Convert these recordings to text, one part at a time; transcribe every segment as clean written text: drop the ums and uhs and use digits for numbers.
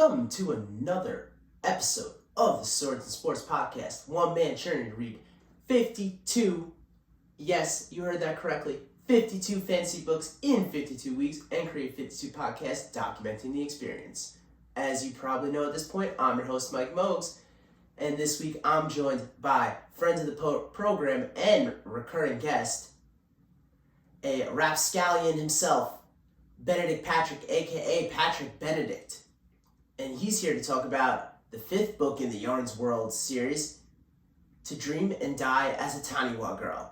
Welcome to another episode of the Swords and Sports Podcast. One man journey to read 52, yes, you heard that correctly, 52 fantasy books in 52 weeks and create 52 podcasts documenting the experience. As you probably know at this point, I'm your host, Mike Mogues, and this week I'm joined by friend of the program and recurring guest, a rapscallion himself, Benedict Patrick, aka Patrick Benedict. And he's here to talk about the fifth book in the Yarnsworld series, To Dream and Die as a Taniwha Girl.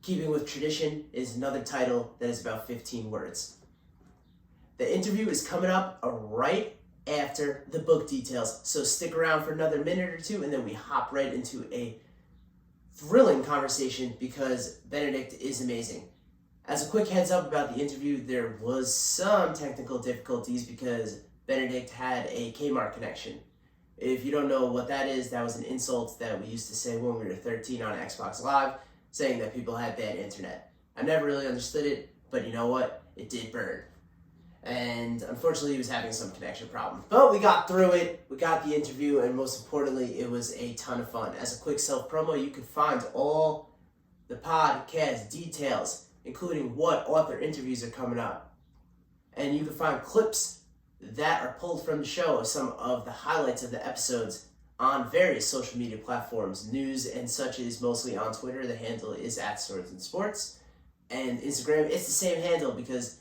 Keeping with tradition is another title that is about 15 words. The interview is coming up right after the book details, so stick around for another minute or two and then we hop right into a thrilling conversation because Benedict is amazing. As a quick heads up about the interview, there was some technical difficulties because Benedict had a Kmart connection. If you don't know what that is, that was an insult that we used to say when we were 13 on Xbox Live, saying that people had bad internet. I never really understood it, but you know what? It did burn. And unfortunately, he was having some connection problem. But we got through it, we got the interview, and most importantly, it was a ton of fun. As a quick self-promo, you can find all the podcast details, including what author interviews are coming up. And you can find clips that are pulled from the show of some of the highlights of the episodes on various social media platforms. News and such is mostly on Twitter. The handle is @SwordsandSports. And Instagram, it's the same handle because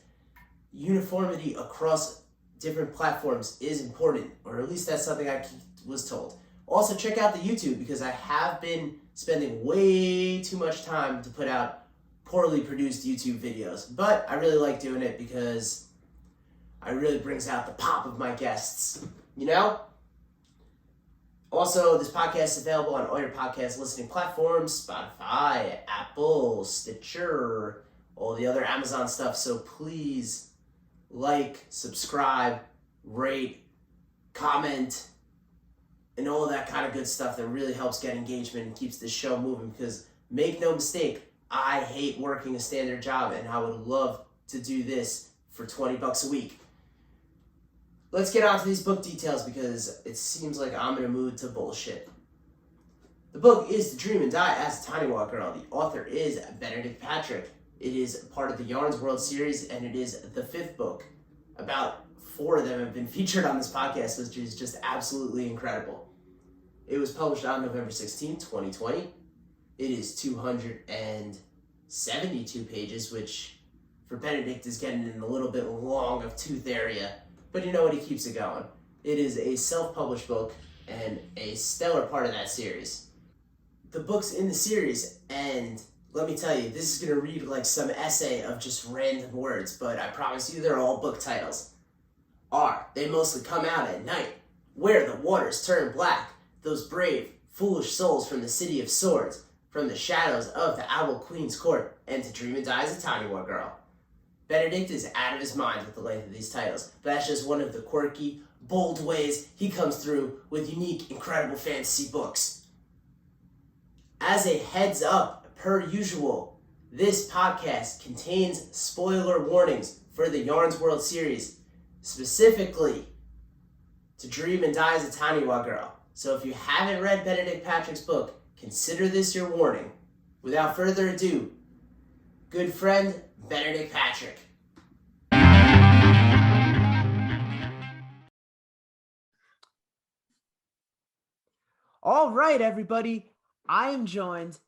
uniformity across different platforms is important, or at least that's something I was told. Also, check out the YouTube because I have been spending way too much time to put out poorly produced YouTube videos, but I really like doing it because it really brings out the pop of my guests, you know? Also, this podcast is available on all your podcast listening platforms, Spotify, Apple, Stitcher, all the other Amazon stuff, so please like, subscribe, rate, comment, and all that kind of good stuff that really helps get engagement and keeps this show moving because make no mistake, I hate working a standard job and I would love to do this for $20 a week. Let's get on to these book details because it seems like I'm in a mood to bullshit. The book is To Dream and Die as a Taniwha Girl. The author is Benedict Patrick. It is part of the Yarnsworld series and it is the fifth book. About 4 of them have been featured on this podcast, which is just absolutely incredible. It was published on November 16, 2020. It is 272 pages, which for Benedict is getting in a little bit long of tooth area, but you know what, he keeps it going. It is a self-published book and a stellar part of that series. The books in the series, and let me tell you, this is going to read like some essay of just random words, but I promise you they're all book titles. They mostly come out at night, where the waters turn black, those brave, foolish souls from the city of swords, from the shadows of the Owl Queen's court, and To Dream and Die as a Taniwha Girl. Benedict is out of his mind with the length of these titles, but that's just one of the quirky, bold ways he comes through with unique, incredible fantasy books. As a heads up, per usual, this podcast contains spoiler warnings for the Yarnsworld series, specifically To Dream and Die as a Taniwha Girl. So if you haven't read Benedict Patrick's book, consider this your warning. Without further ado, good friend, Benedict Patrick. All right, everybody. I am joined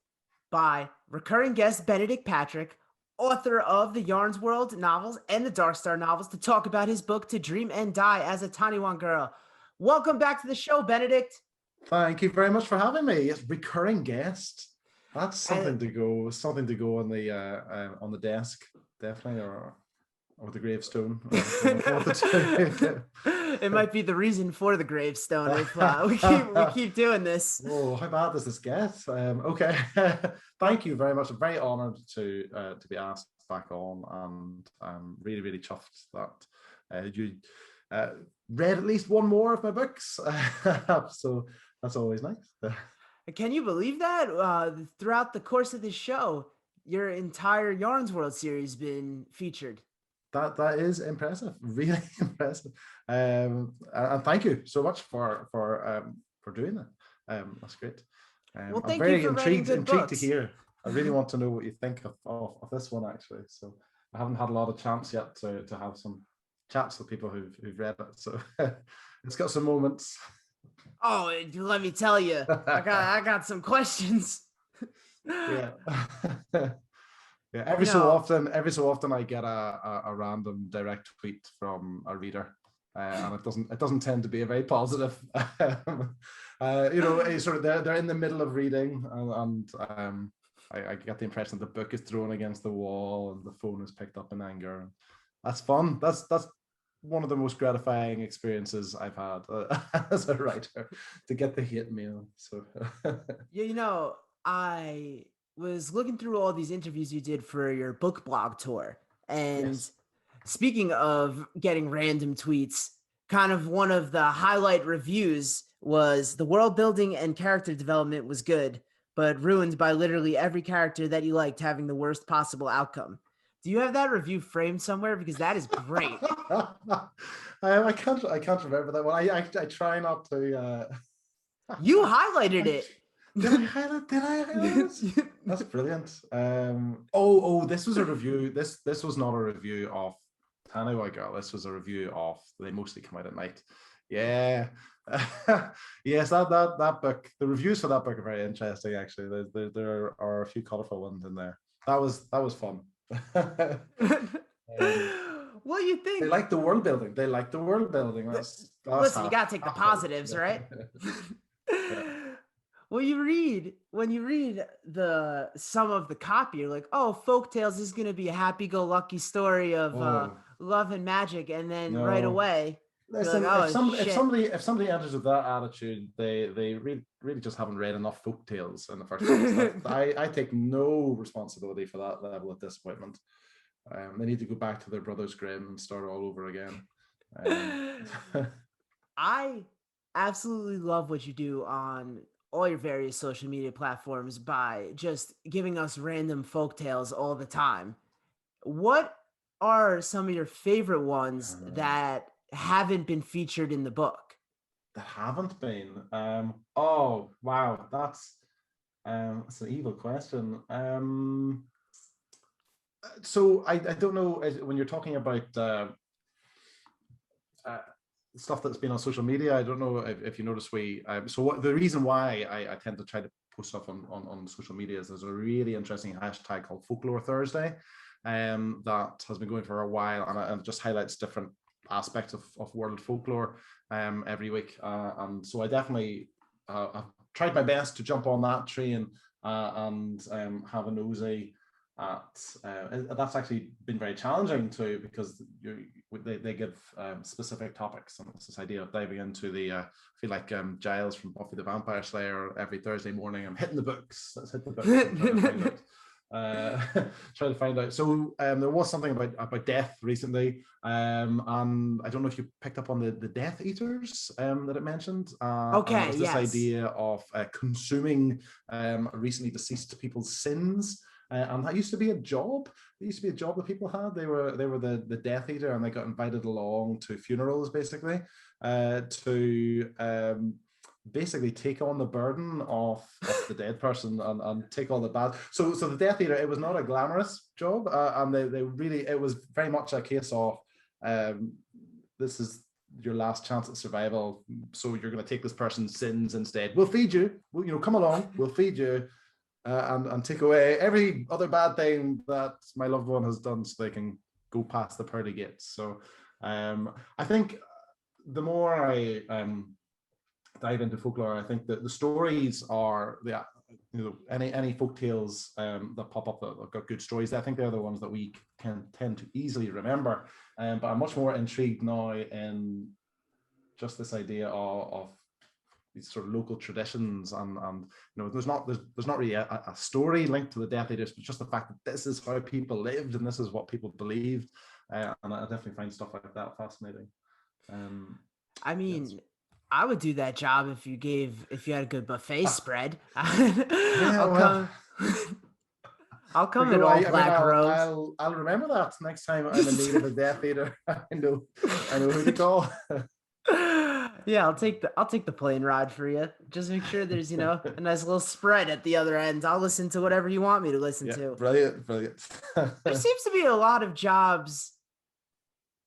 by recurring guest Benedict Patrick, author of the Yarnsworld novels and the Darkstar novels, to talk about his book, To Dream and Die as a Taniwha Girl. Welcome back to the show, Benedict. Thank you very much for having me. It's recurring guest. That's something to go on the desk, definitely, or the gravestone. It might be the reason for the gravestone if we keep doing this. Oh, how bad does this get? Okay, thank you very much. I'm very honoured to be asked back on, and I'm really, really chuffed that you read at least one more of my books. So that's always nice. Can you believe that? Throughout the course of this show, your entire Yarnsworld series been featured. that is impressive, really impressive. And thank you so much for doing that. That's great. Well, I'm thank you very for writing intrigued good to books. hear. I really want to know what you think of this one, actually. So I haven't had a lot of chance yet to have some chats with people who've read it. So it's got some moments. Oh, let me tell you, I got some questions. Yeah. Yeah, every You so know, often I get a random direct tweet from a reader, and it doesn't tend to be a very positive. Sort of they're in the middle of reading, and I get the impression that the book is thrown against the wall and the phone is picked up in anger. That's fun. That's one of the most gratifying experiences I've had as a writer, to get the hate mail. So I was looking through all these interviews you did for your book blog tour. And yes. speaking of getting random tweets, kind of one of the highlight reviews was the world building and character development was good, but ruined by literally every character that you liked having the worst possible outcome. Do you have that review framed somewhere? Because that is great. I can't remember that one. I try not to. You highlighted it. Did I highlight it? That's brilliant. This was a review. This was not a review of Taniwha Girl. This was a review of They Mostly Come Out at Night. Yeah. Yes, that book. The reviews for that book are very interesting. Actually, there are a few colorful ones in there. That was fun. What do you think? They like the world building. That's Listen, you gotta take the positives, right? Yeah. When you read the some of the copy, you're like, oh, folk tales is gonna be a happy-go-lucky story of love and magic, and then right away, listen, like, oh, if somebody enters with that attitude, they really just haven't read enough folk tales in the first place. I take no responsibility for that level of disappointment. They need to go back to their Brothers Grimm and start all over again. I absolutely love what you do on all your various social media platforms by just giving us random folk tales all the time. What are some of your favorite ones that haven't been featured in the book? That haven't been. Oh wow, that's an evil question. So I don't know, when you're talking about stuff that's been on social media, I don't know if you notice the reason why I tend to try to post stuff on social media is there's a really interesting hashtag called Folklore Thursday that has been going for a while, and it just highlights different aspects of world folklore every week, and so I definitely I've tried my best to jump on that train and have a nosy at that's actually been very challenging too, because they give specific topics, and it's this idea of diving into I feel like Giles from Buffy the Vampire Slayer. Every Thursday morning I'm hitting the books. Let's hit the books and try to find out. So there was something about death recently, and I don't know if you picked up on the Death Eaters that it mentioned. Okay, and it was this yes. idea of consuming recently deceased people's sins. And that used to be a job. It used to be a job that people had. They were the Death Eater, and they got invited along to funerals, basically, to basically take on the burden of the dead person and take all the bad. So the Death Eater, it was not a glamorous job, and they really, it was very much a case of this is your last chance at survival, so you're going to take this person's sins instead. We'll feed you. Come along. We'll feed you. And take away every other bad thing that my loved one has done, so they can go past the pearly gates. So I think the more I dive into folklore, I think that the stories are any folk tales that pop up that have got good stories. I think they're the ones that we can tend to easily remember. But I'm much more intrigued now in just this idea of these sort of local traditions, and there's not really a story linked to the Death Eaters, but just the fact that this is how people lived and this is what people believed, and I definitely find stuff like that fascinating. I mean, yes. I would do that job if you had a good buffet spread. I'll come in all black robes. I'll remember that next time I'm in need of a Death Eater. I know who to call. Yeah, I'll take the plane ride for you. Just make sure there's, a nice little spread at the other end. I'll listen to whatever you want me to listen to. Brilliant. There seems to be a lot of jobs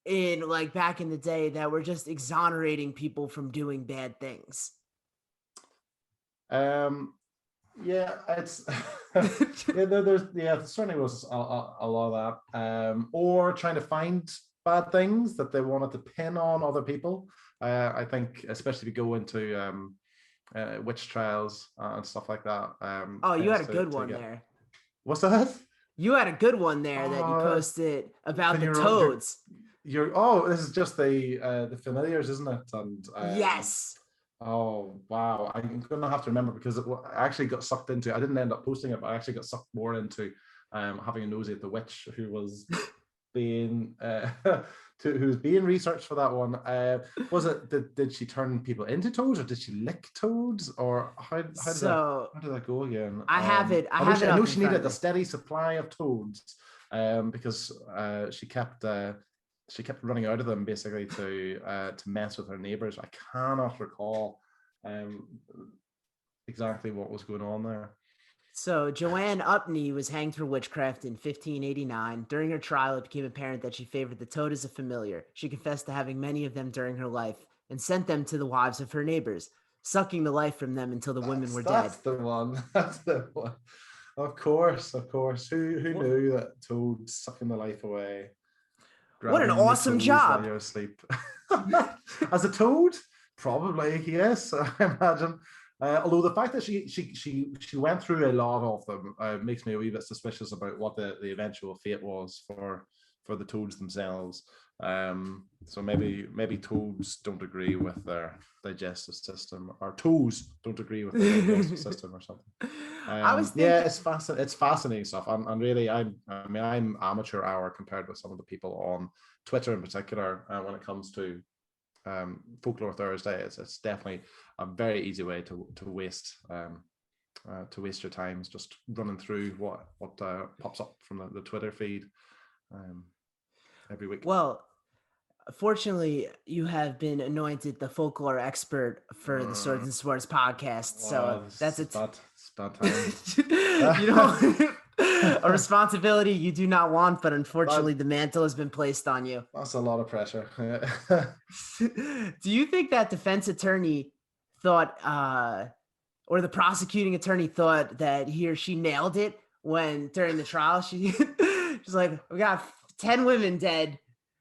in like back in the day that were just exonerating people from doing bad things. Yeah, it's there certainly was a lot of that. Or trying to find bad things that they wanted to pin on other people. I think, especially if you go into witch trials and stuff like that. You had a good one there. What's that? You had a good one there that you posted about the toads. This is just the familiars, isn't it? And yes. Oh wow! I'm gonna have to remember because I actually got sucked into. I didn't end up posting it, but I actually got sucked more into having a nosy at the witch who was being being researched for that one. Was it did she turn people into toads, or did she lick toads, or how did that go again? I have it. I know she needed a steady supply of toads, because she kept running out of them basically to mess with her neighbors. I cannot recall exactly what was going on there. So Joanne Upknee was hanged for witchcraft in 1589. During her trial, it became apparent that she favored the toad as a familiar. She confessed to having many of them during her life and sent them to the wives of her neighbors, sucking the life from them until the women were dead. That's the one. That's the one. Of course. Who knew that toads sucking the life away? What an awesome job! While you're asleep. As a toad, probably yes. I imagine. Although the fact that she went through a lot of them makes me a wee bit suspicious about what the eventual fate was for the toads themselves. So maybe toads don't agree with their digestive system, or toes don't agree with their digestive system, or something. I was thinking, it's fascinating stuff. And really, I'm amateur hour compared with some of the people on Twitter in particular when it comes to Folklore Thursday. It's definitely a very easy way to waste your time, just running through what pops up from the Twitter feed every week. Well, fortunately, you have been anointed the folklore expert for the Swords and Sports podcast. So that's it's bad time. A responsibility you do not want, but unfortunately the mantle has been placed on you. That's a lot of pressure. Do you think that defense attorney thought, or the prosecuting attorney thought that he or she nailed it when during the trial she's like, we got 10 women dead.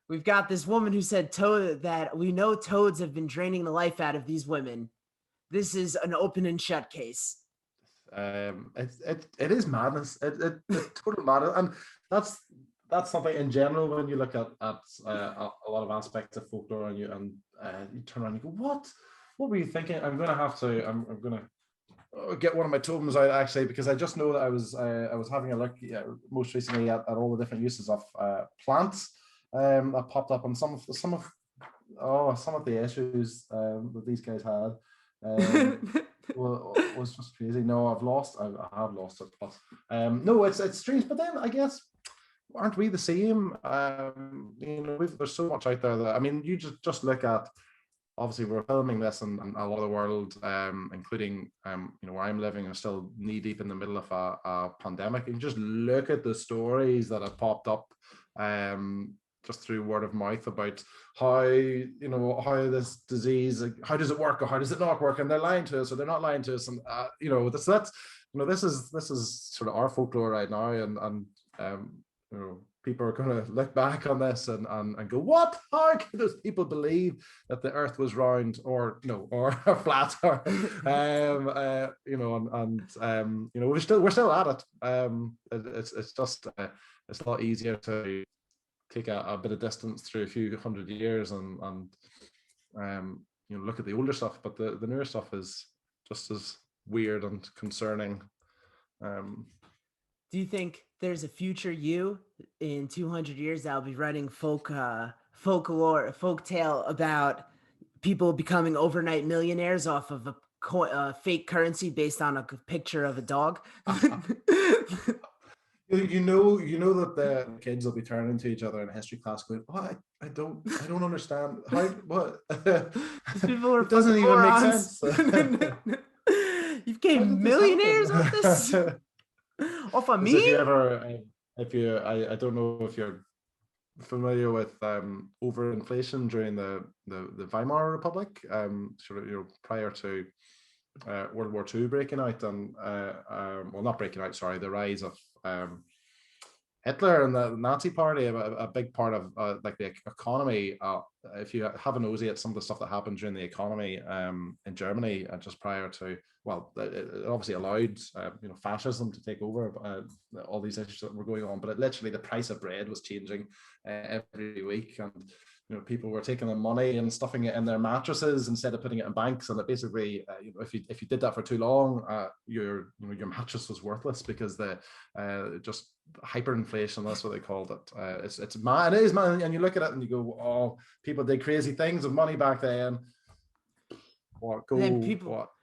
We've got this woman who said that we know toads have been draining the life out of these women. This is an open and shut case. It is madness. It's total madness, and that's something in general when you look at a lot of aspects of folklore, and you turn around and you go, what were you thinking? I'm gonna get one of my totems out actually, because I just know that I was having a look most recently at all the different uses of plants that popped up, and some of the issues that these guys had. Was just crazy. No, I have lost it. But no, it's strange. But then I guess, aren't we the same? There's so much out there that, I mean, you just look at, obviously we're filming this and a lot of the world, including where I'm living, is still knee deep in the middle of a pandemic. And just look at the stories that have popped up just through word of mouth about how this disease, how does it work or how does it not work, and they're lying to us or they're not lying to us, and this is sort of our folklore right now, and people are going to look back on this and go, what? How can those people believe that the Earth was round or flat? Or we're still at it. It's just it's a lot easier to take a bit of distance through a few hundred years and look at the older stuff, but the newer stuff is just as weird and concerning. Do you think there's a future you in 200 years that'll be writing folktale about people becoming overnight millionaires off of a fake currency based on a picture of a dog? You know that the kids will be turning to each other in history class going, "Oh, I don't understand how what." These people are It doesn't fucking even make morons. sense. You've How gained did this millionaires off this? happen? Off a As if you meme? ever, if you, I don't know if you're familiar with overinflation during the Weimar Republic, sort of, prior to World War II breaking out, and well, not breaking out, sorry, the rise of Hitler and the Nazi Party. A big part of like the economy. If you have a nosy at some of the stuff that happened during the economy in Germany, just prior to, well, it obviously allowed fascism to take over all these issues that were going on. But it literally, the price of bread was changing every week, and people were taking the money and stuffing it in their mattresses instead of putting it in banks. And it basically, if you did that for too long, your mattress was worthless, because the just hyperinflation, that's what they called it. It's mad. It is mad. And you look at it and you go, oh, people did crazy things with money back then.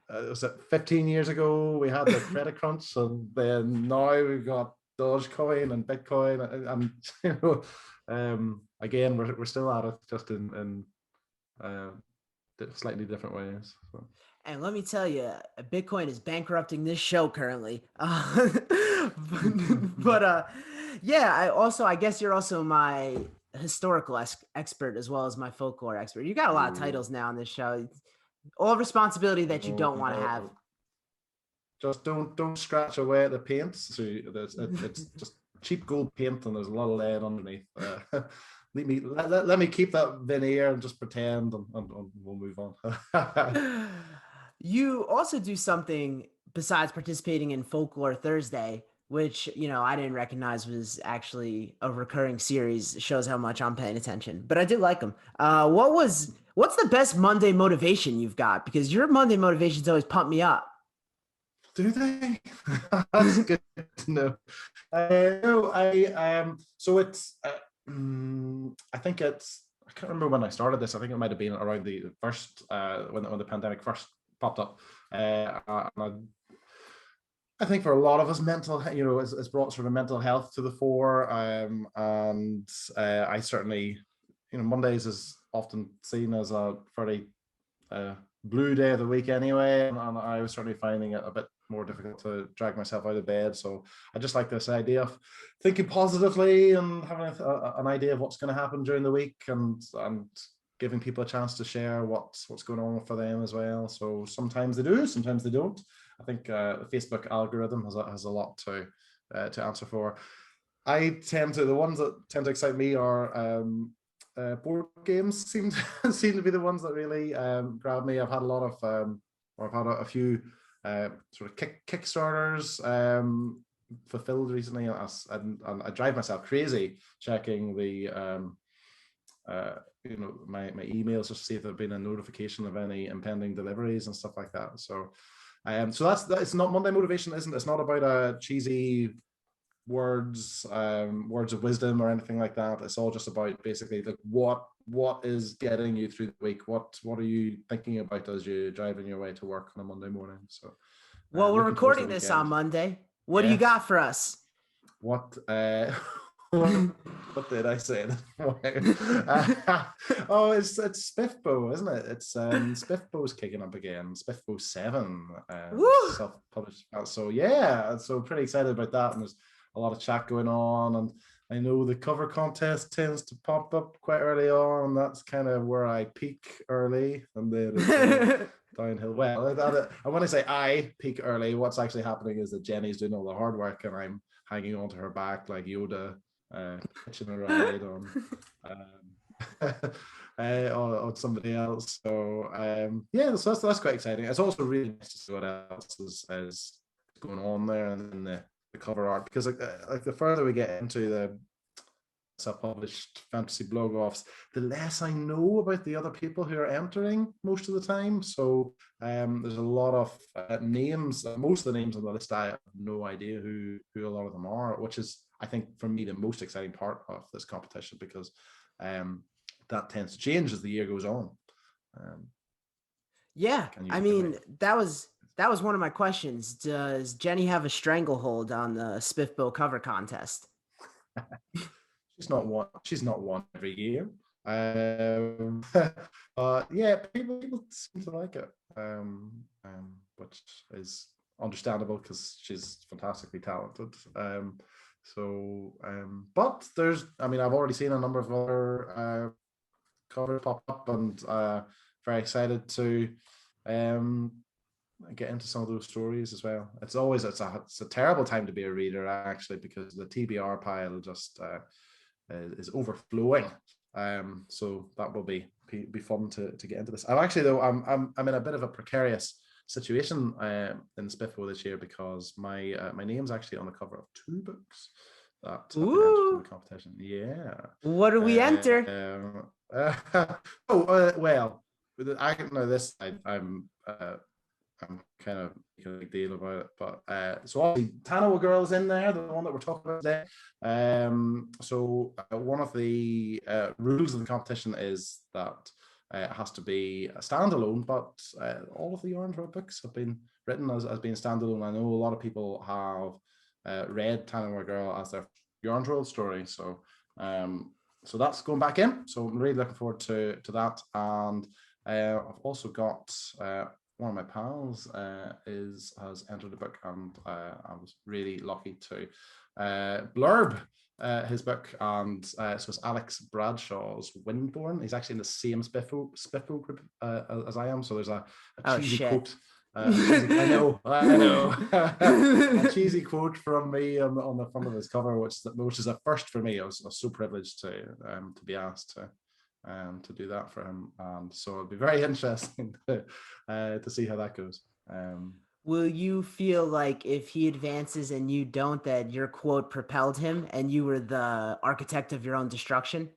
Was it 15 years ago we had the credit crunch, and then now we've got Dogecoin and Bitcoin, and again we're still at it, just in slightly different ways. So. And let me tell you, Bitcoin is bankrupting this show currently. But yeah, I guess you're also my historical expert as well as my folklore expert. You got a lot of titles now on this show. All responsibility that you don't want to have. Just don't scratch away at the paint. So it's just cheap gold paint, and there's a lot of lead underneath. Let me keep that veneer and just pretend, and we'll move on. You also do something besides participating in Folklore Thursday, which I didn't recognize was actually a recurring series. It shows how much I'm paying attention, but I did like them. What's the best Monday motivation you've got? Because your Monday motivations always pump me up. Do they? That's good to know. No, so it's. I think it's. I can't remember when I started this. I think it might have been around the first when the pandemic first popped up. And I think for a lot of us, mental, it's brought sort of mental health to the fore. And I certainly, Mondays is often seen as a very blue day of the week anyway, and I was certainly finding it a bit more difficult to drag myself out of bed. So I just like this idea of thinking positively and having an idea of what's going to happen during the week, and giving people a chance to share what's going on for them as well. So sometimes they do, sometimes they don't. I think the Facebook algorithm has a lot to answer for. The ones that tend to excite me are board games. Seem to be the ones that really grab me. I've had a lot of, or I've had a few sort of Kickstarters fulfilled recently, and I drive myself crazy checking the my emails just to see if there've been a notification of any impending deliveries and stuff like that. So it's not Monday motivation, isn't it? It's not about a cheesy words of wisdom or anything like that. It's all just about basically like what is getting you through the week. What are you thinking about as you're driving your way to work on a Monday morning? So well, we're recording this on Monday. What do you got for us? What did I say? Oh, it's Spiffbo, isn't it? It's Spiffbo's kicking up again. Spiffbo 7, self-published. So yeah, so pretty excited about that, and there's a lot of chat going on, and I know the cover contest tends to pop up quite early on, and that's kind of where I peak early, and then it's downhill. Well, I want to say I peak early. What's actually happening is that Jenny's doing all the hard work, and I'm hanging onto her back like Yoda, hitching a ride on somebody else. So yeah, so that's quite exciting. It's also really nice to see what else is going on there, and then the cover art, because like the further we get into the self-published fantasy blog offs, the less I know about the other people who are entering most of the time. So there's a lot of names. Most of the names on the list, I have no idea who a lot of them are, which is, I think, for me, the most exciting part of this competition, because that tends to change as the year goes on. Yeah, I mean, that was That was one of my questions. Does Jenny have a stranglehold on the Spiffbo cover contest? She's not one. She's not one every year. Yeah, people seem to like it, which is understandable because she's fantastically talented. But there's, I mean, I've already seen a number of other covers pop up, and very excited to get into some of those stories as well. It's a terrible time to be a reader, actually, because the TBR pile just is overflowing. So that will be fun to get into this. I'm actually, though, I'm in a bit of a precarious situation in Spiffo this year, because my name's actually on the cover of 2 books that have been entered in the competition. Yeah. What do we enter? Well, I know this. I'm kind of making a big deal about it, but so obviously Taniwha Girl is in there, the one that we're talking about today. One of the rules of the competition is that it has to be a standalone, but all of the Yarnsworld books have been written as being standalone. I know a lot of people have read Taniwha Girl as their Yarnsworld story, so that's going back in. So I'm really looking forward to that, and I've also got one of my pals has entered the book, and I was really lucky to blurb his book, and so it's Alex Bradshaw's Windborn. He's actually in the same Spiffo group as I am, so there's a cheesy quote. I know. A cheesy quote from me on the front of his cover, which is a first for me. I was so privileged to be asked to do that for him, and so it'll be very interesting to see how that goes. Will you feel like if he advances and you don't, that your quote propelled him and you were the architect of your own destruction?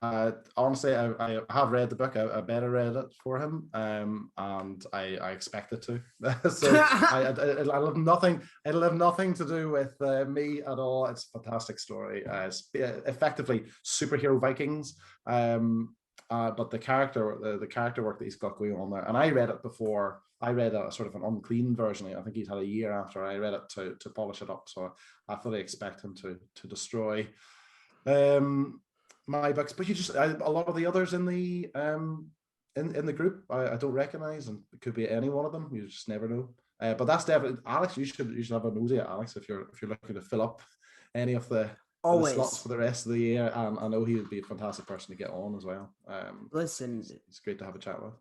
Honestly, I have read the book. I better read it for him, and I expected to. So I'll have nothing. It'll have nothing to do with me at all. It's a fantastic story. It's effectively superhero Vikings, but the character work that he's got going on there. And I read it before. I read a sort of an unclean version. I think he's had a year after I read it to polish it up. So I fully expect him to destroy my books, but a lot of the others in the in the group I don't recognize, and it could be any one of them. You just never know. But that's definitely Alex. You should have a nosy at Alex if you're looking to fill up any of the slots for the rest of the year. And I know he would be a fantastic person to get on as well. Listen, it's great to have a chat with.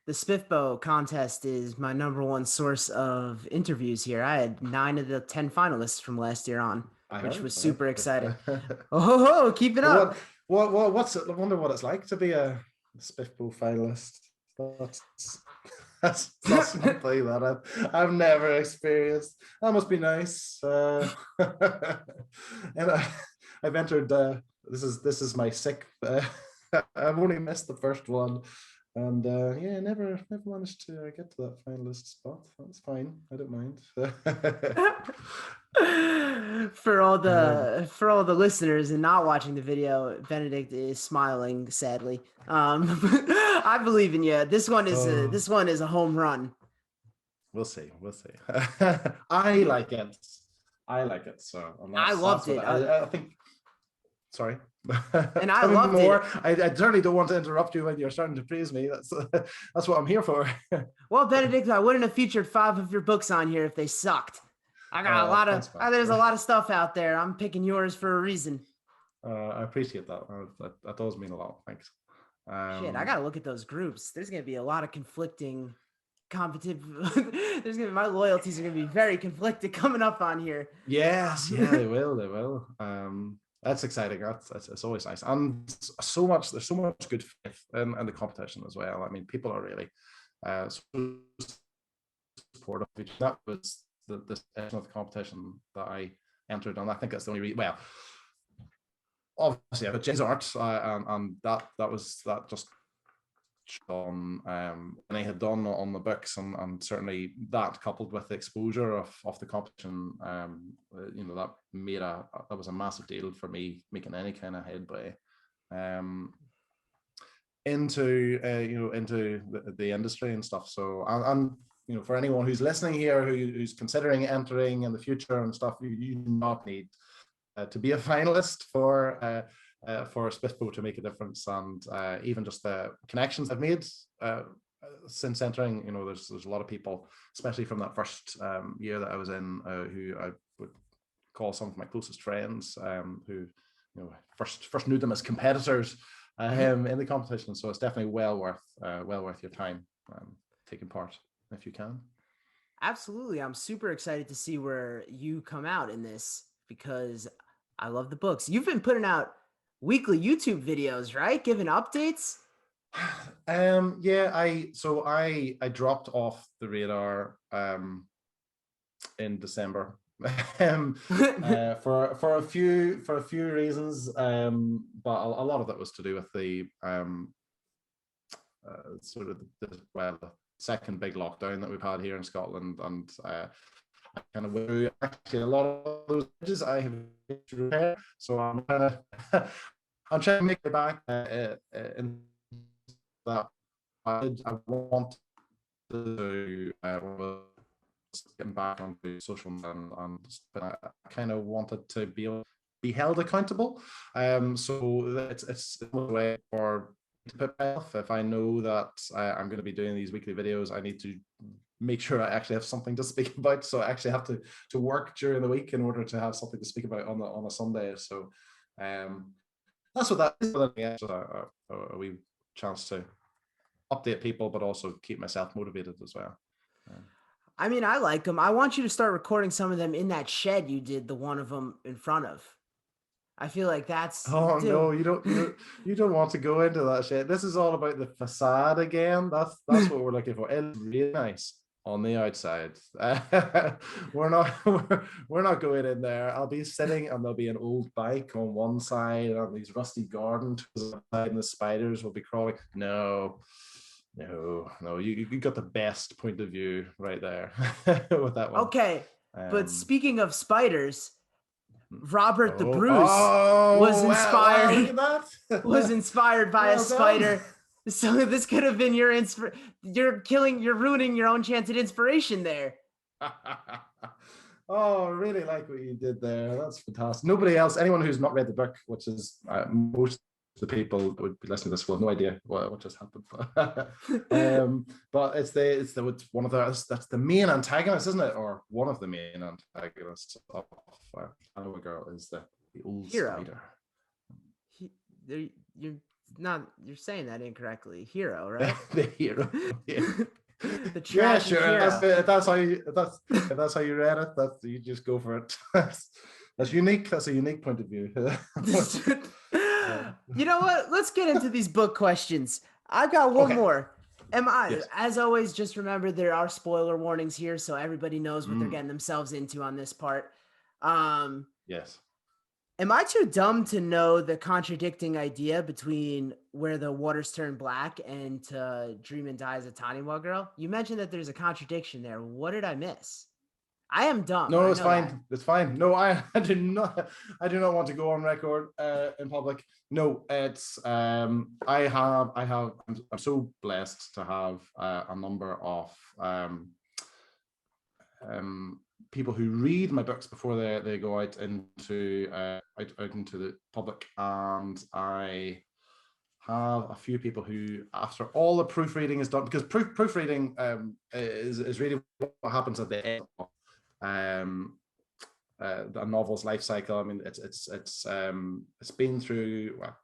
The Spiffbo contest is my #1 source of interviews here. I had 9 of the 10 finalists from last year on, which was super exciting. Oh, keep it up. What's it? I wonder what it's like to be a Spiffbo finalist. That's something that I've never experienced. That must be nice. And I've entered. This is my 6th. I've only missed the first one. And yeah, never managed to get to that finalist spot. That's fine. I don't mind. For all the listeners and not watching the video, Benedict is smiling sadly. I believe in you. This one is a home run. We'll see. I like it. So I loved it. I think. Sorry. And I loved it. I certainly don't want to interrupt you when you're starting to praise me. That's what I'm here for. Well, Benedict, I wouldn't have featured 5 of your books on here if they sucked. I got a lot of. There's a lot of stuff out there. I'm picking yours for a reason. I appreciate that. That does mean a lot. Thanks. Shit, I gotta look at those groups. There's gonna be a lot of conflicting competitive. My loyalties are gonna be very conflicted coming up on here. Yes, yeah, they will. That's exciting. It's always nice, and there's so much good faith in the competition as well. I mean, people are really so supportive. That was the session of the competition that I entered, and I think that's the only reason. Well, obviously, I got James art, and that just on and I had done on the books, and certainly that coupled with the exposure of the competition, that was a massive deal for me, making any kind of headway into the industry and stuff. So and for anyone who's listening here who's considering entering in the future and stuff, you do not need to be a finalist for SPIFBO to make a difference. And even just the connections I've made since entering, there's a lot of people, especially from that first year that I was in, who I would call some of my closest friends, who first knew them as competitors in the competition. So it's definitely well worth your time taking part if you can. Absolutely. I'm super excited to see where you come out in this because I love the books. You've been putting out weekly YouTube videos, right? Giving updates. Yeah, I dropped off the radar in December for a few reasons, but a lot of that was to do with the sort of the second big lockdown that we've had here in Scotland, and I kind of went through actually a lot of those bridges I have to repair, so I'm trying to make it back in that I want to getting back onto social media, and I kind of wanted to be held accountable. So it's a way for to put myself. If I know that I'm going to be doing these weekly videos, I need to make sure I actually have something to speak about. So I actually have to work during the week in order to have something to speak about on a Sunday. So that's what that is. A wee chance to update people, but also keep myself motivated as well. I mean, I like them. I want you to start recording some of them in that shed you did the one of them in front of. I feel like that's. Oh no, you don't want to go into that shed. This is all about the facade again. That's what we're looking for. It's really nice on the outside. we're not going in there. I'll be sitting and there'll be an old bike on one side and these rusty garden tools outside, and the spiders will be crawling. No, you got the best point of view right there with that one. Okay, but speaking of spiders, Robert the Bruce was inspired. Was inspired by a spider. So this could have been your You're ruining your own chance at inspiration there. Oh, I really like what you did there. That's fantastic. Nobody else, anyone who's not read the book, which is most the people that would be listening to this will have no idea what just happened. But it's one of that's the main antagonist, isn't it? Or one of the main antagonists of Taniwha Girl is the old hero. spider. You're saying that incorrectly. Hero, right? The hero. Yeah. The tragic hero. If that's how you read it, you just go for it. That's unique. That's a unique point of view. You know what? Let's get into these book questions. I've got one more. Yes. As always, just remember there are spoiler warnings here, so everybody knows what they're getting themselves into on this part. Yes. Am I too dumb to know the contradicting idea between Where the Waters Turn Black and To Dream and Die as a Taniwha Girl? You mentioned that there's a contradiction there. What did I miss? I am dumb. No, it's fine. That. It's fine. No, I do not want to go on record in public. No, it's I'm so blessed to have a number of people who read my books before they go out into the public, and I have a few people who, after all the proofreading is done, because proofreading is really what happens at the end of a novel's life cycle. I mean, it's been through. Well,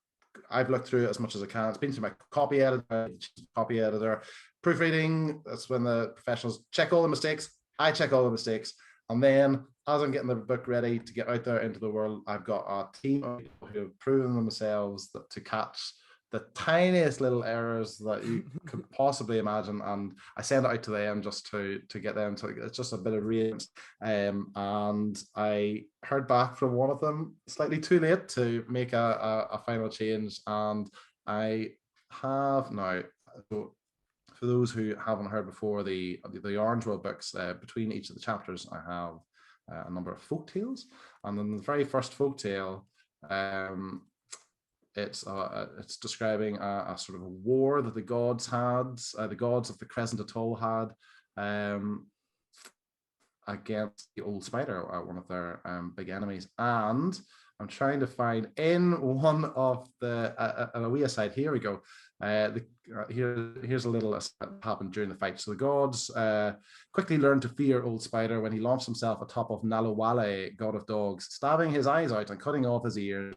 I've looked through it as much as I can. It's been through my copy editor, proofreading. That's when the professionals check all the mistakes. I check all the mistakes, and then as I'm getting the book ready to get out there into the world, I've got a team of people who have proven themselves to catch the tiniest little errors that you could possibly imagine, and I send it out to them just to get them to. It's just a bit of reading, and I heard back from one of them slightly too late to make a final change, and I have now. For those who haven't heard before, the Yarnsworld books, between each of the chapters, I have a number of folk tales, and then the very first folk tale. It's describing a sort of a war that the gods had, the gods of the Crescent Atoll had against the old spider, one of their big enemies. And I'm trying to find in one of the a wee aside. Here we go. Here's a little that happened during the fight. So the gods quickly learned to fear Old Spider when he launched himself atop of Nalawale, god of dogs, stabbing his eyes out and cutting off his ears,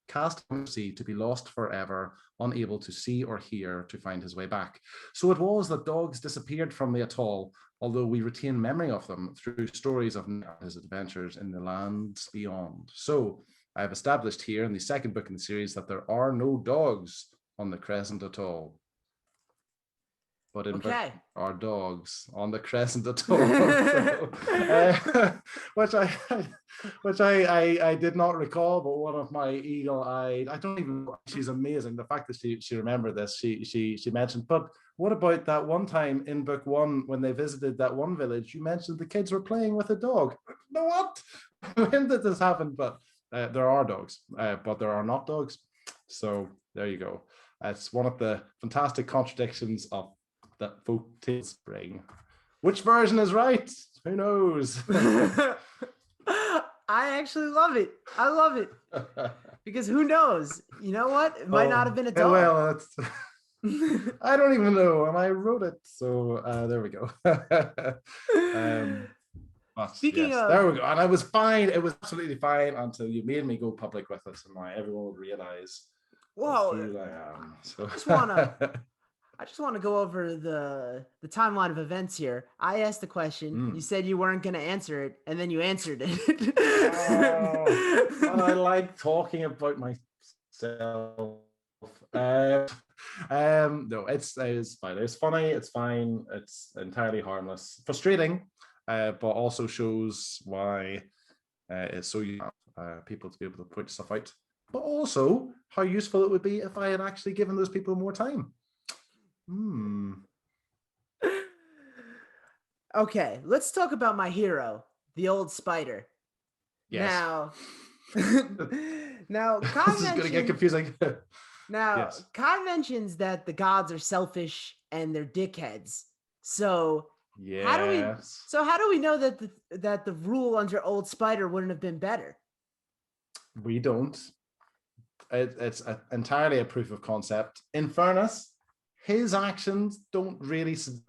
cast him to sea to be lost forever, unable to see or hear to find his way back. So it was that dogs disappeared from the atoll, although we retain memory of them through stories of his adventures in the lands beyond. So I've established here in the second book in the series that there are no dogs on the Crescent Atoll. But in book are dogs on the Crescent Atoll. which I did not recall, but one of my eagle-eyed, I don't even know, she's amazing. The fact that she remembered this, she mentioned, but what about that one time in book 1 when they visited that one village, you mentioned the kids were playing with a dog. No, what? When did this happen? But there are dogs, but there are not dogs. So there you go. It's one of the fantastic contradictions of that folk tales bring. Which version is right? Who knows? I actually love it. I love it. Because who knows? You know what? It might not have been a dog. Well, I don't even know, and I wrote it. So there we go. Speaking of, there we go. And I was fine. It was absolutely fine until you made me go public with this, and now everyone would realize whoa, who I am. So I just want to go over the timeline of events here. I asked the question. You said you weren't going to answer it, and then you answered it. I like talking about myself. No, it's fine. It's funny. It's fine. It's entirely harmless. Frustrating, but also shows why it's so useful people to be able to point stuff out. But also how useful it would be if I had actually given those people more time. Okay, let's talk about my hero, the old spider. Yes. Now, Kai this is going to get confusing. Now, yes. Kai mentions that the gods are selfish and they're dickheads. So how do we know that the rule under Old Spider wouldn't have been better? We don't. It's entirely a proof of concept. In fairness, his actions don't really suggest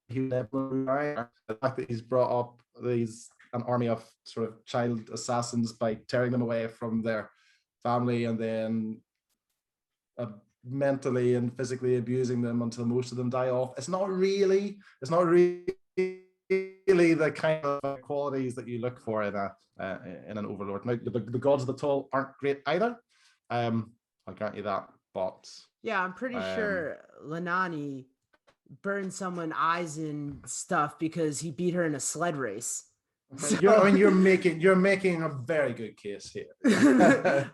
he would never die. The fact that he's brought up an army of sort of child assassins by tearing them away from their family and then mentally and physically abusing them until most of them die off. It's not really the kind of qualities that you look for in an overlord. Now, the gods of the Toll aren't great either. I'll grant you that, but yeah, I'm pretty sure Lanani burned someone's eyes and stuff because he beat her in a sled race. So, you're making a very good case here.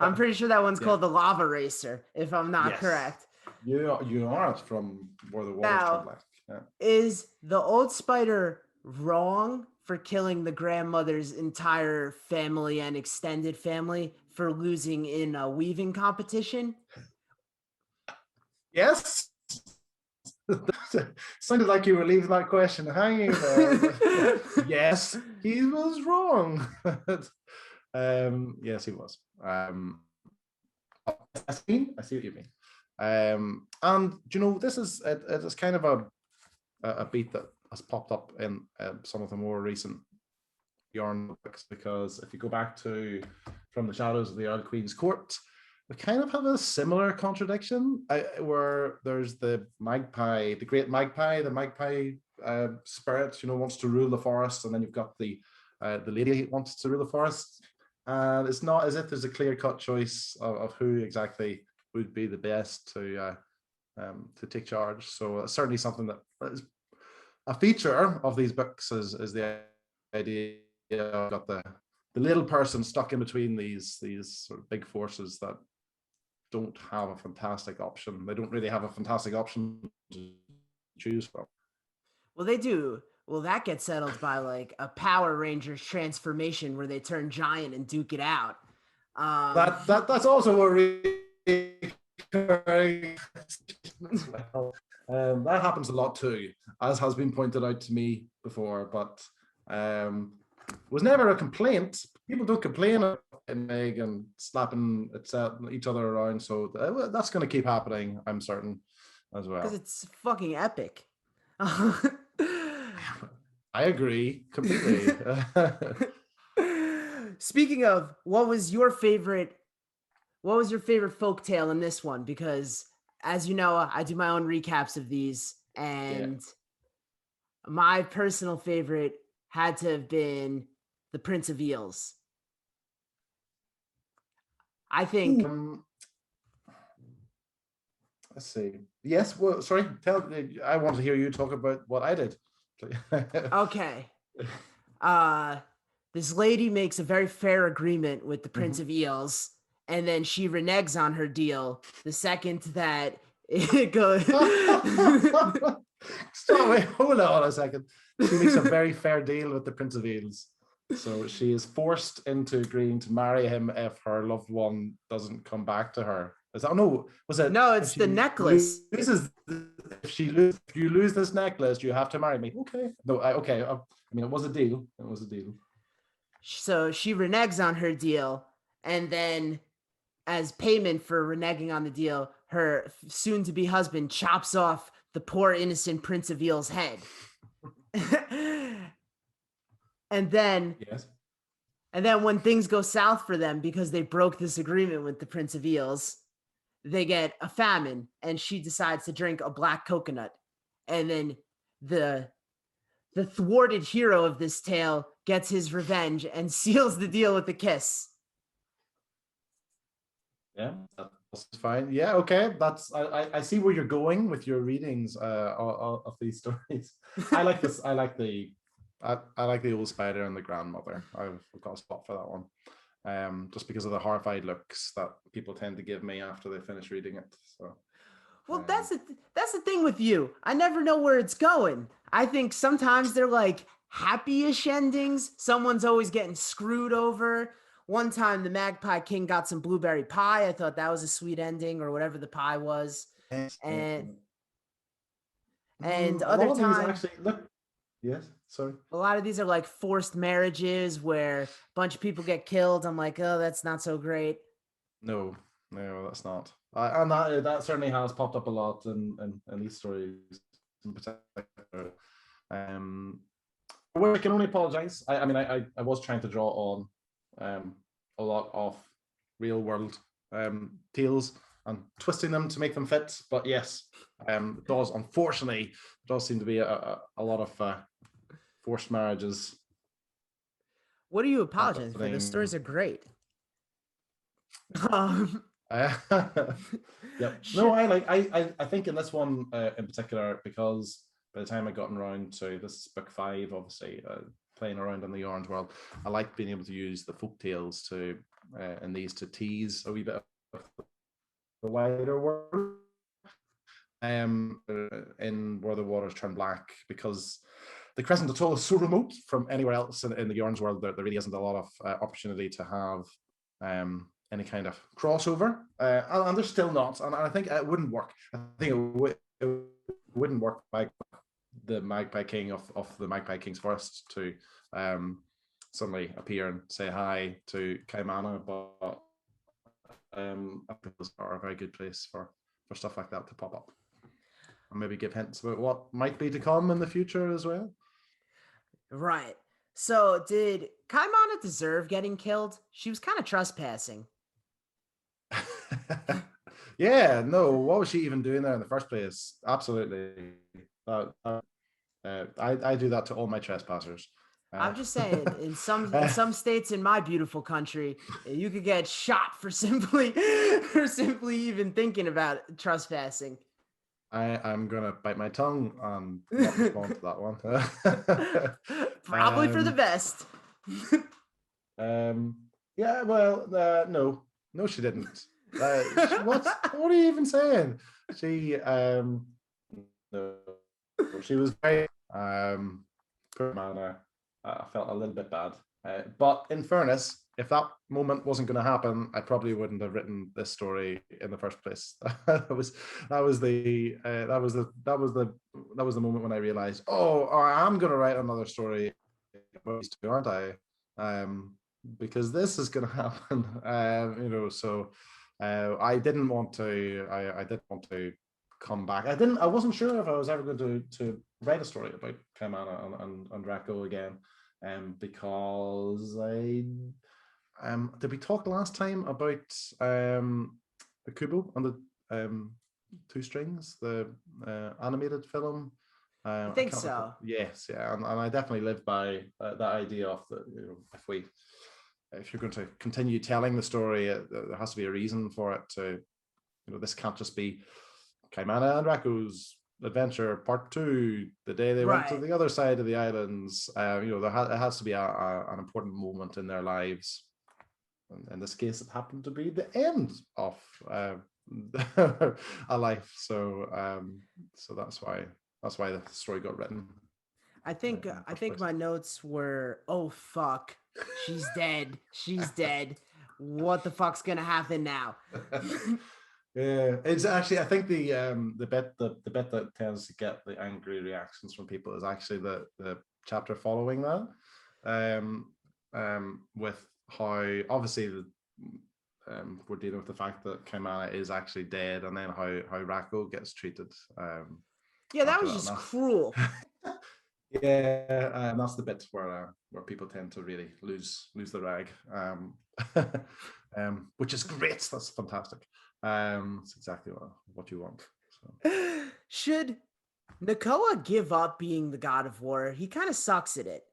I'm pretty sure that one's called the Lava Racer, if I'm not correct. You are from where the water's turned black. Yeah. Is the Old Spider wrong for killing the grandmother's entire family and extended family for losing in a weaving competition? Yes. Sounded like you were leaving that question hanging there. Yes, he was wrong. Yes, he was. I see what you mean. And you know, this is it is kind of a beat that has popped up in some of the more recent yarn books, because if you go back to From the Shadows of the Earl Queen's Court, we kind of have a similar contradiction where there's the magpie, the great magpie, the magpie spirit, you know, wants to rule the forest, and then you've got the lady who wants to rule the forest, and it's not as if there's a clear-cut choice of who exactly would be the best to take charge. So it's certainly something that is a feature of these books is the idea of got the little person stuck in between these sort of big forces that don't have a fantastic option. They don't really have a fantastic option to choose from. Well, they do. Well, that gets settled by like a Power Rangers transformation where they turn giant and duke it out. That's also a recurring well. That happens a lot too, as has been pointed out to me before, but was never a complaint. People don't complain about getting egg and slapping each other around, so that's going to keep happening, I'm certain, as Because well. it's fucking epic. I agree completely. Speaking of, what was your favorite folk tale in this one? Because as you know, I do my own recaps of these, and my personal favorite had to have been The Prince of Eels. I think Let's see. Yes, well, sorry. I want to hear you talk about what I did. okay. This lady makes a very fair agreement with the Prince of Eels, and then she reneges on her deal the second that it goes. Stop, wait, hold on a second. She makes a very fair deal with the Prince of Eels. So she is forced into agreeing to marry him if her loved one doesn't come back to her. Is that no? Was it? No, it's the necklace. If you lose this necklace, you have to marry me. Okay. No, okay. I mean, it was a deal. It was a deal. So she reneges on her deal, and then as payment for reneging on the deal, her soon-to-be husband chops off the poor innocent Prince of Eel's head. And then when things go south for them because they broke this agreement with the Prince of Eels, they get a famine, and she decides to drink a black coconut. And then the thwarted hero of this tale gets his revenge and seals the deal with a kiss. Yeah, that's fine. Yeah, okay. I see where you're going with your readings of these stories. I like this. I like the old spider and the grandmother. I've got a spot for that one. Just because of the horrified looks that people tend to give me after they finish reading it. So, well, that's the thing with you. I never know where it's going. I think sometimes they're like happy-ish endings. Someone's always getting screwed over. One time, the Magpie King got some blueberry pie. I thought that was a sweet ending, or whatever the pie was. And other times, actually look. Yes, sorry. A lot of these are like forced marriages where a bunch of people get killed. I'm like, oh, that's not so great. No, that's not. And that certainly has popped up a lot in these stories in particular. Well, I can only apologize. I mean, I was trying to draw on a lot of real world tales and twisting them to make them fit. But yes, it does, unfortunately, seem to be a lot of forced marriages. What are you apologizing for? Those stories are great. Yep. No, I think in this one in particular, because by the time I gotten around to this book 5, obviously playing around in the Yarnsworld, I like being able to use the folk tales to in these to tease a wee bit of the wider world. In Where the Waters Turn Black, because the Crescent Atoll is so remote from anywhere else in the Yarnsworld, there really isn't a lot of opportunity to have any kind of crossover, and there's still not, and I think it wouldn't work. I think it wouldn't work by the Magpie King of the Magpie King's Forest to suddenly appear and say hi to Kaimana, but are a very good place for stuff like that to pop up, and maybe give hints about what might be to come in the future as well. Right. So did Kaimana deserve getting killed? She was kind of trespassing. Yeah, no, what was she even doing there in the first place? Absolutely. I do that to all my trespassers. I'm just saying, in some states in my beautiful country, you could get shot for simply even thinking about trespassing. I'm gonna bite my tongue and not respond to that one. Probably for the best. Yeah, well, no, she didn't. What are you even saying? She no, she was very poor manner. I felt a little bit bad, but in fairness, if that moment wasn't going to happen, I probably wouldn't have written this story in the first place. that was the moment when I realized, oh, I'm going to write another story about these two, aren't I? Because this is going to happen. So I didn't want to. I didn't want to come back. I wasn't sure if I was ever going to write a story about Kaimana and Rako again, because I. Did we talk last time about the Kubo and the two strings, the animated film? I think so. Yes, yeah, and I definitely live by that idea of if you're going to continue telling the story, there has to be a reason for it. This can't just be Kaimana and Rako's adventure part 2, the day they went to the other side of the islands. There has to be an important moment in their lives. And in this case, it happened to be the end of a life. So that's why the story got written. I think my notes were, oh fuck, she's dead. She's dead. What the fuck's gonna happen now? Yeah, it's actually, I think the bit that tends to get the angry reactions from people is actually the chapter following that, with how obviously we're dealing with the fact that Kaimana is actually dead, and then how Rako gets treated. That was just cruel. Yeah, and that's the bit where people tend to really lose the rag, which is great. That's fantastic. It's exactly what you want. So. Should Nakoa give up being the god of war? He kind of sucks at it.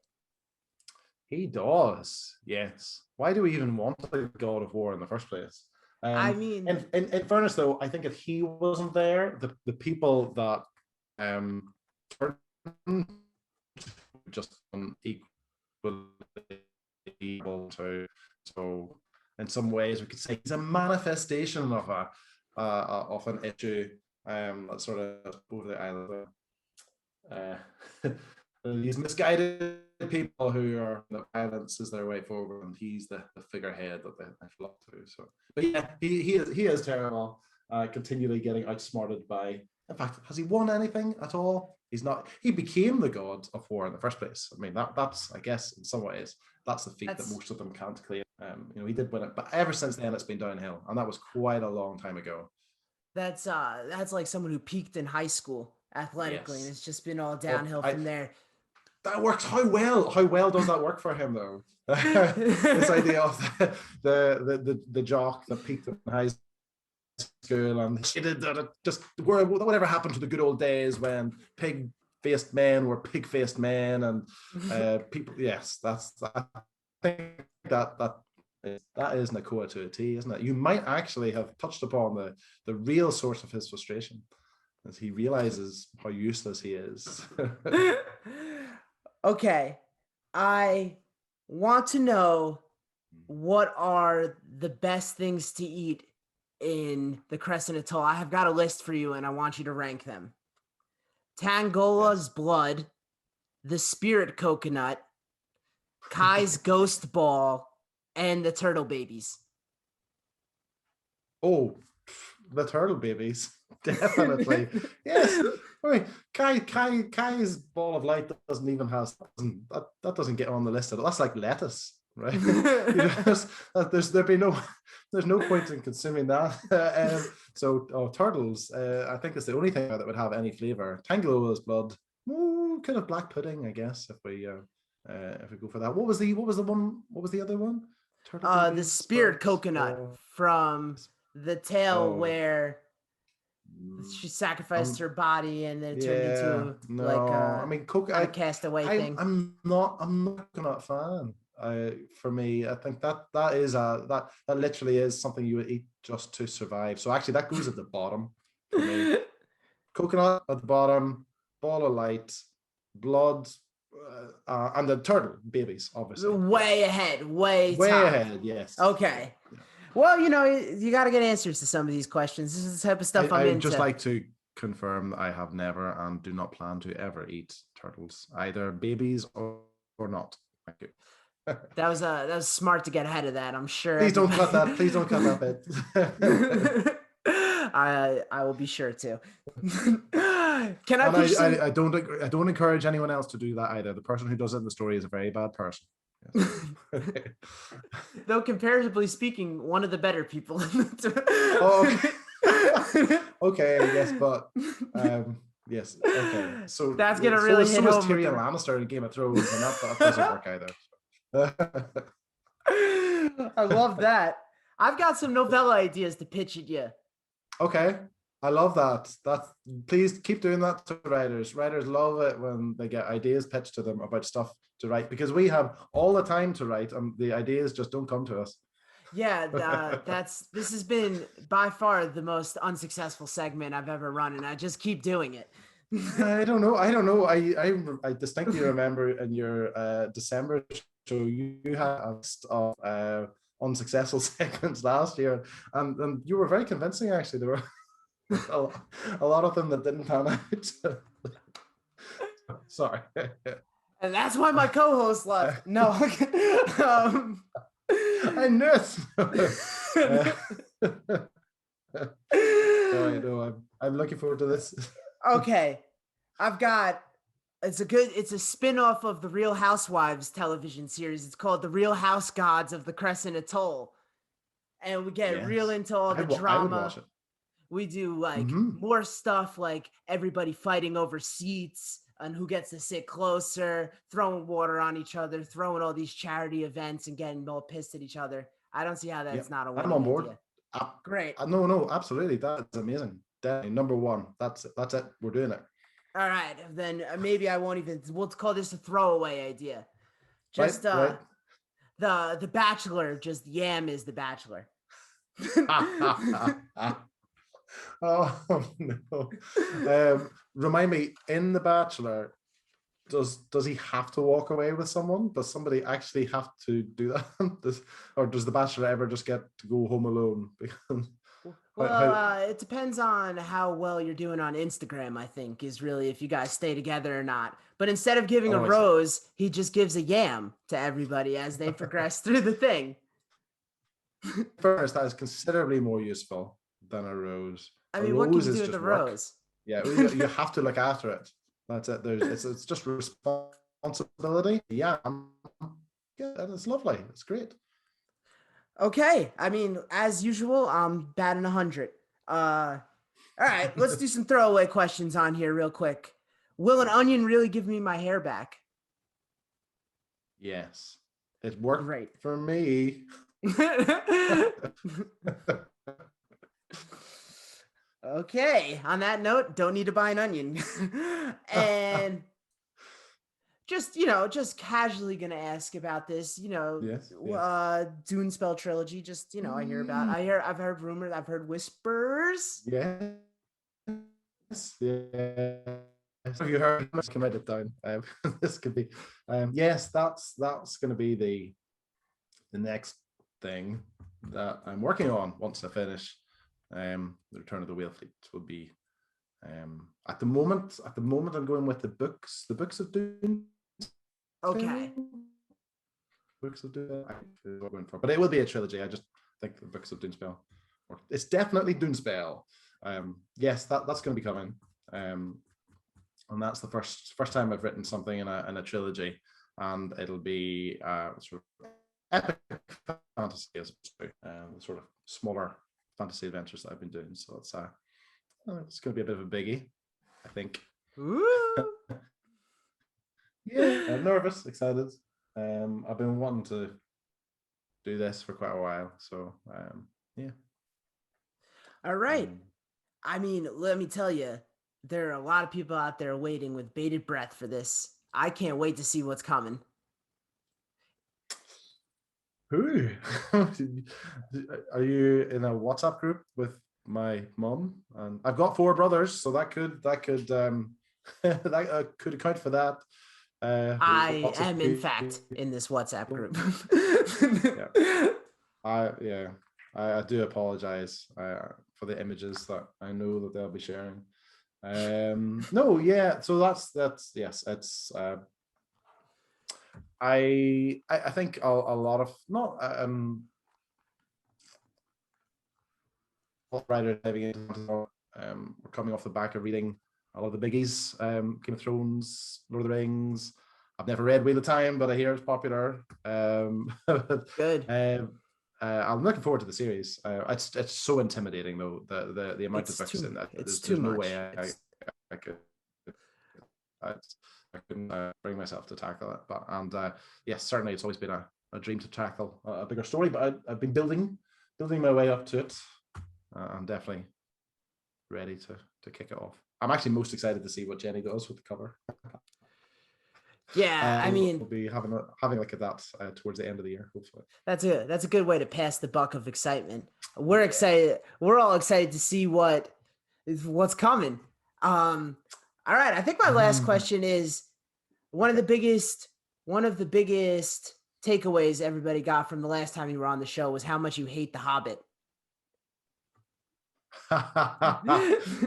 He does, yes. Why do we even want a god of war in the first place? I mean, in fairness, though, I think if he wasn't there, the people that turned just equally able to. So, in some ways, we could say he's a manifestation of an issue that's sort of over the island. These misguided people who are the violence is their way forward, and he's the figurehead that they flock to. So, but yeah, he is terrible. Continually getting outsmarted by. In fact, has he won anything at all? He's not. He became the god of war in the first place. I mean, that's I guess in some ways that's the feat that most of them can't claim. He did win it, but ever since then it's been downhill, and that was quite a long time ago. That's like someone who peaked in high school athletically, and it's just been all downhill from there. That works. How well does that work for him though? This idea of the jock that peaked in high school and she did just whatever happened to the good old days when pig-faced men were pig-faced men and people. Yes, I think that is Nakoa to a T, isn't it? You might actually have touched upon the real source of his frustration as he realizes how useless he is. Okay, I want to know what are the best things to eat in the Crescent Atoll. I have got a list for you, and I want you to rank them. Tangola's blood, the spirit coconut, Kai's ghost ball, and the turtle babies. Oh, the turtle babies. Definitely. Yes. I mean, Kai's ball of light doesn't even have that doesn't get on the list at all. That's like lettuce, right? There's no point in consuming that. Turtles, I think it's the only thing that would have any flavor. Tangola's blood, kind of black pudding, I guess, if we go for that. What was the other one? The spirit coconut from the tale where she sacrificed her body and then it turned into a castaway thing. I'm not a coconut fan. For me, I think that literally is something you would eat just to survive. So actually, that goes at the bottom for me. Coconut at the bottom, ball of light, blood, and the turtle babies, obviously. Way ahead, way top. Ahead. Yes. Okay. Yeah. Well, you got to get answers to some of these questions. This is the type of stuff I'm into. I'd just like to confirm that I have never and do not plan to ever eat turtles, either babies or not. Thank you. That was smart to get ahead of that. I'm sure. Please don't cut that. Please don't cut that bit. I will be sure to. Can I And pitch some? I don't encourage anyone else to do that either. The person who does it in the story is a very bad person. Yes. Though comparatively speaking, one of the better people. Oh, okay. Okay, yes, but yes, okay. So that's gonna really hit so was home with Tyrion the- Lannister in Game of Thrones, and that doesn't work either. I love that. I've got some novella ideas to pitch at you. Okay, I love that. Please keep doing that to writers. Writers love it when they get ideas pitched to them about stuff to write, because we have all the time to write, and the ideas just don't come to us. Yeah, this has been by far the most unsuccessful segment I've ever run, and I just keep doing it. I don't know. I distinctly remember in your December show you had a list of unsuccessful segments last year, and you were very convincing. Actually, there were a lot of them that didn't pan out. Sorry. And that's why my co-host left. No. I knew it. No, I'm looking forward to this. Okay. It's a spin-off of the Real Housewives television series. It's called The Real House Gods of the Crescent Atoll. And we get real into all the I would drama. watch it. We do like more stuff like everybody fighting over seats and who gets to sit closer, throwing water on each other, throwing all these charity events and getting all pissed at each other. I don't see how that's not a winning I'm on board. idea. Great. No, absolutely. That's amazing. Definitely number one. That's it. We're doing it. All right, then maybe I won't even. We'll call this a throwaway idea. Just right. The Bachelor. Just Yam is the Bachelor. Oh no. Remind me, in The Bachelor, does he have to walk away with someone? Does somebody actually have to do that? Or does the Bachelor ever just get to go home alone? Well, it depends on how well you're doing on Instagram, I think, is really if you guys stay together or not. But instead of giving a rose, he just gives a yam to everybody as they progress through the thing. First, that is considerably more useful than a rose. I mean, what can you do with the rose? Yeah, you have to look after it. That's it. It's just responsibility. Yeah, it's lovely. It's great. Okay, I mean, as usual, I'm batting 100. All right, let's do some throwaway questions on here real quick. Will an onion really give me my hair back? Yes, it worked Great for me. Okay, on that note, don't need to buy an onion. And just casually gonna ask about this, Yes. Dunespell trilogy. Just I I've heard rumors, I've heard whispers. Yes. Have you heard? I can write it down. This could be. Yes, that's going to be the next thing that I'm working on once I finish. The Return of the Whale Fleet will be. At the moment, I'm going with the books of Dune. Okay. Books of Dune. But it will be a trilogy. I just think the books of Dunespell. It's definitely Dunespell. Yes, that's going to be coming. And that's the first time I've written something in a trilogy, and it'll be sort of epic fantasy as opposed to sort of smaller fantasy adventures that I've been doing. So it's going to be a bit of a biggie, I think. Ooh. Yeah, I'm nervous, excited. I've been wanting to do this for quite a while, so yeah. All right. I mean, let me tell you, there are a lot of people out there waiting with bated breath for this. I can't wait to see what's coming. Who? Are you in a WhatsApp group with my mom? And I've got 4 brothers, so that could that could account for that. I am, in fact, in this WhatsApp group. I do apologize for the images that I know that they'll be sharing. So that's yes, it's I think a lot of not writers diving into we're coming off the back of reading a lot of the biggies, Game of Thrones, Lord of the Rings. I've never read Wheel of Time, but I hear it's popular. Good. I'm looking forward to the series. It's so intimidating though, the amount of books in that. There's no way I could. I couldn't bring myself to tackle it. But yes, certainly it's always been a dream to tackle a bigger story. But I've been building my way up to it. I'm definitely ready to kick it off. I'm actually most excited to see what Jenny does with the cover. Yeah, I mean, we'll be having a look at that towards the end of the year, hopefully. That's a good way to pass the buck of excitement. We're excited. We're all excited to see what's coming. All right, I think my last question is one of the biggest takeaways everybody got from the last time you were on the show was how much you hate The Hobbit.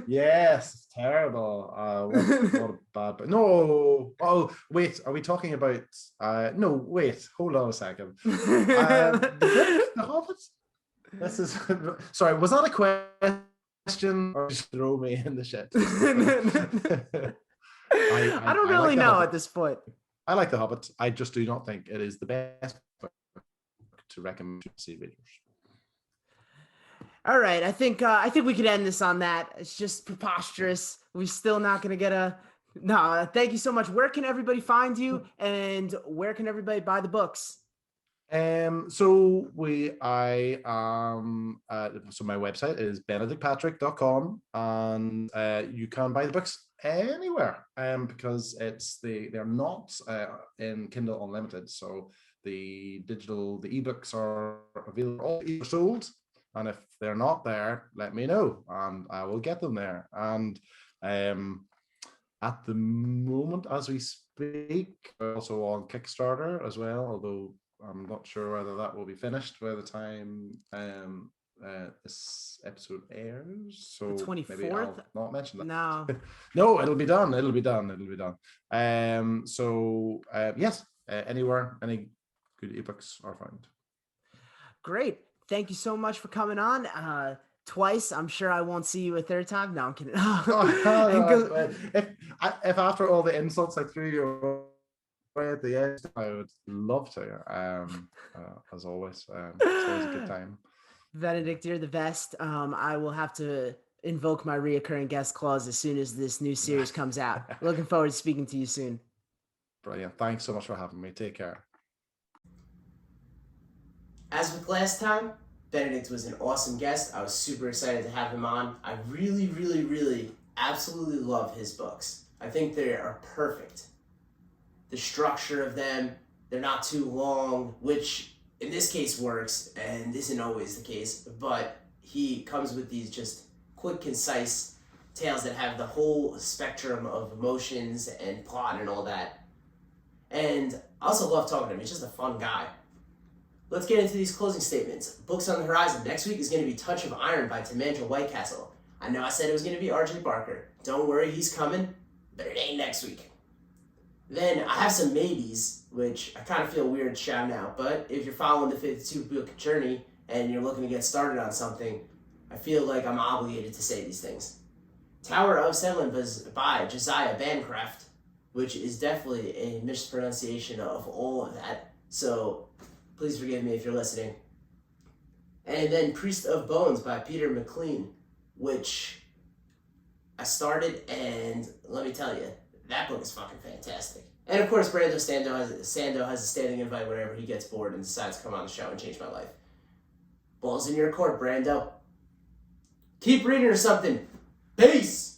Yes, it's terrible. What a bad. But no. Oh, wait. Are we talking about? No. Wait. Hold on a second. The Hobbit. This is. Sorry. Was that a question, or just throw me in the shit? I don't really like know at this point. I like The Hobbit. I just do not think it is the best book to recommend to see readers. All right, I think we could end this on that. It's just preposterous. We're still not going to get a no. Thank you so much. Where can everybody find you, and where can everybody buy the books? So my website is benedictpatrick.com, and you can buy the books anywhere because they're not in Kindle Unlimited. So the ebooks are available, all are sold. And if they're not there, let me know, and I will get them there. And at the moment, as we speak, we're also on Kickstarter as well, although I'm not sure whether that will be finished by the time this episode airs. So the 24th? Maybe I'll not mention that. No. No, it'll be done. Yes, anywhere, any good ebooks are found. Great. Thank you so much for coming on twice. I'm sure I won't see you a third time. No, I'm kidding. If after all the insults I threw you away at the end, I would love to. As always, it's always a good time. Benedict, you're the best. I will have to invoke my reoccurring guest clause as soon as this new series comes out. Looking forward to speaking to you soon. Brilliant. Thanks so much for having me. Take care. As with last time, Benedict was an awesome guest. I was super excited to have him on. I really, really, really absolutely love his books. I think they are perfect. The structure of them, they're not too long, which in this case works and isn't always the case, but he comes with these just quick, concise tales that have the whole spectrum of emotions and plot and all that. And I also love talking to him. He's just a fun guy. Let's get into these closing statements. Books on the horizon. Next week is going to be Touch of Iron by Tamandra Whitecastle. I know I said it was going to be R.J. Barker. Don't worry, he's coming, but it ain't next week. Then I have some maybes, which I kind of feel weird shouting out, but if you're following the 52-book journey and you're looking to get started on something, I feel like I'm obligated to say these things. Tower of Sedlinbas by Josiah Bancroft, which is definitely a mispronunciation of all of that, so please forgive me if you're listening. And then Priest of Bones by Peter McLean, which I started, and let me tell you, that book is fucking fantastic. And of course, Brando Sando has a standing invite whenever he gets bored and decides to come on the show and change my life. Ball's in your court, Brando. Keep reading or something. Peace!